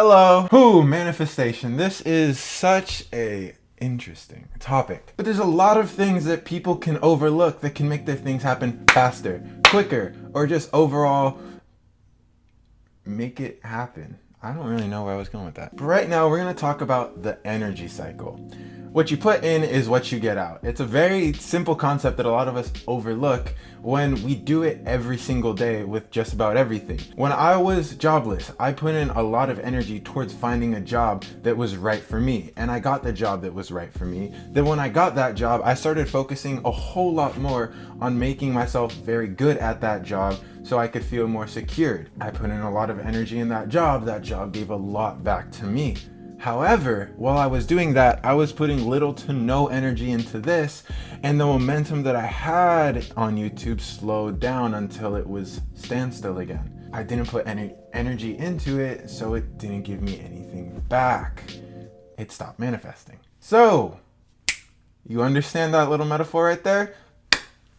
Hello. Whew, manifestation. This is such a interesting topic. But there's a lot of things that people can overlook that can make their things happen faster, quicker, or just overall make it happen. I don't really know where I was going with that. But right now we're going to talk about the energy cycle. What you put in is what you get out. It's a very simple concept that a lot of us overlook when we do it every single day with just about everything. When I was jobless, I put in a lot of energy towards finding a job that was right for me, and I got the job that was right for me. Then when I got that job, I started focusing a whole lot more on making myself very good at that job so I could feel more secured. I put in a lot of energy in that job gave a lot back to me. However, while I was doing that, I was putting little to no energy into this, and the momentum that I had on YouTube slowed down until it was standstill again. I didn't put any energy into it, so it didn't give me anything back. It stopped manifesting. So, you understand that little metaphor right there?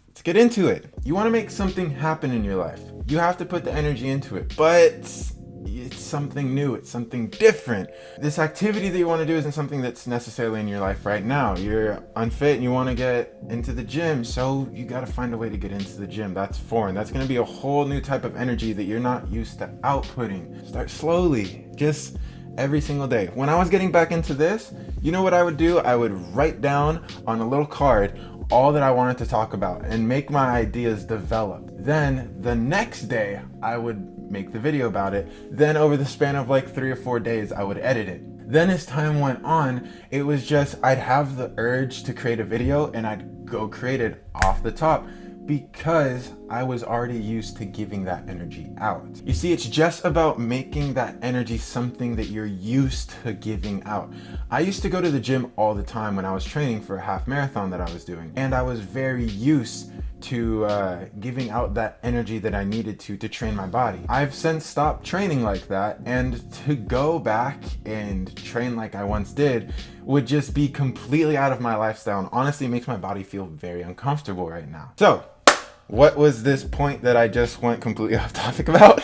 Let's get into it. You want to make something happen in your life. You have to put the energy into it, but it's something new, it's something different. This activity that you want to do isn't something that's necessarily in your life right now. You're unfit and you want to get into the gym, so you got to find a way to get into the gym. That's foreign. That's going to be a whole new type of energy that you're not used to outputting. Start slowly, just every single day. When I was getting back into this, you know what I would do? I would write down on a little card all that I wanted to talk about and make my ideas develop. Then the next day I would make the video about it. Then over the span of like 3 or 4 days, I would edit it. Then as time went on, it was just, I'd have the urge to create a video and I'd go create it off the top because I was already used to giving that energy out. You see, it's just about making that energy something that you're used to giving out. I used to go to the gym all the time when I was training for a half marathon that I was doing, and I was very used to giving out that energy that I needed to train my body. I've since stopped training like that, and to go back and train like I once did would just be completely out of my lifestyle, and honestly makes my body feel very uncomfortable right now. So, what was this point that I just went completely off topic about?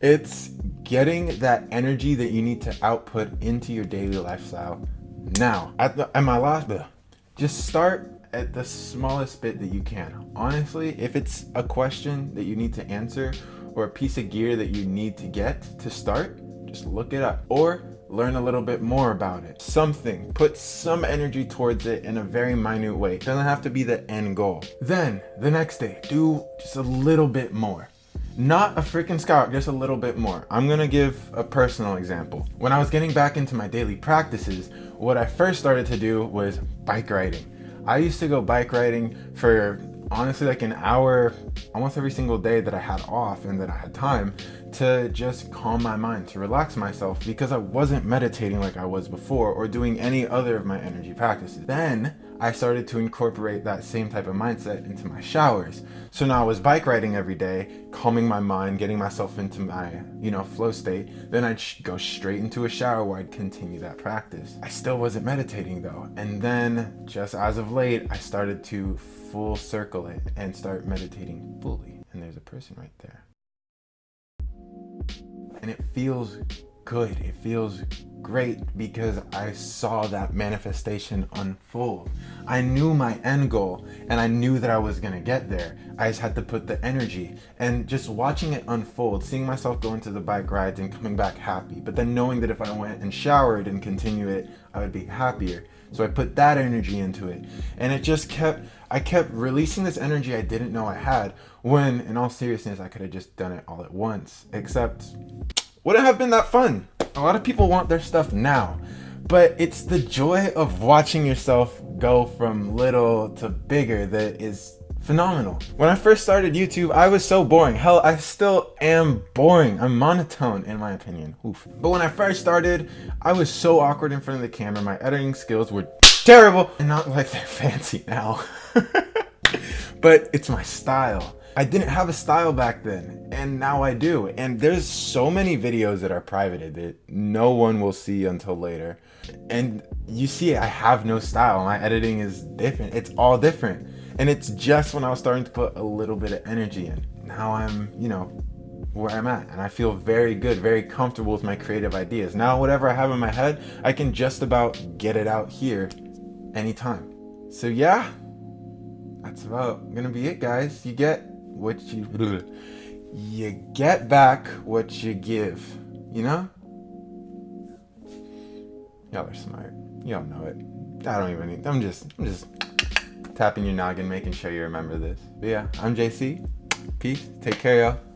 It's getting that energy that you need to output into your daily lifestyle now. At my last bit, just start at the smallest bit that you can. Honestly, if it's a question that you need to answer or a piece of gear that you need to get to start, just look it up or learn a little bit more about it. Something, put some energy towards it in a very minute way. It doesn't have to be the end goal. Then the next day, do just a little bit more. Not a freaking scout, just a little bit more. I'm gonna give a personal example. When I was getting back into my daily practices, what I first started to do was bike riding. I used to go bike riding for honestly like an hour almost every single day that I had off and that I had time to just calm my mind, to relax myself, because I wasn't meditating like I was before or doing any other of my energy practices. Then I started to incorporate that same type of mindset into my showers. So now I was bike riding every day, calming my mind, getting myself into my, flow state. Then I'd go straight into a shower where I'd continue that practice. I still wasn't meditating though. And then just as of late, I started to full circle it and start meditating fully. And there's a person right there. And it feels good. It feels great because I saw that manifestation unfold. I knew my end goal and I knew that I was gonna get there. I just had to put the energy, and just watching it unfold, seeing myself go into the bike rides and coming back happy, but then knowing that if I went and showered and continue it, I would be happier. So I put that energy into it, and I kept releasing this energy I didn't know I had, when in all seriousness I could have just done it all at once, except wouldn't have been that fun. A lot of people want their stuff now, but it's the joy of watching yourself go from little to bigger that is phenomenal. When I first started YouTube, I was so boring. Hell, I still am boring. I'm monotone in my opinion. Oof. But when I first started, I was so awkward in front of the camera. My editing skills were terrible, and not like they're fancy now. But it's my style. I didn't have a style back then, and now I do. And there's so many videos that are privated that no one will see until later. And you see, I have no style. My editing is different. It's all different. And it's just when I was starting to put a little bit of energy in. Now I'm, where I'm at, and I feel very good, very comfortable with my creative ideas. Now, whatever I have in my head, I can just about get it out here anytime. So yeah, that's about gonna be it, guys. You get what you get back what you give, you know? Y'all are smart. Y'all know it. I don't even need, I'm just tapping your noggin, making sure you remember this. But yeah, I'm JC. Peace. Take care, y'all.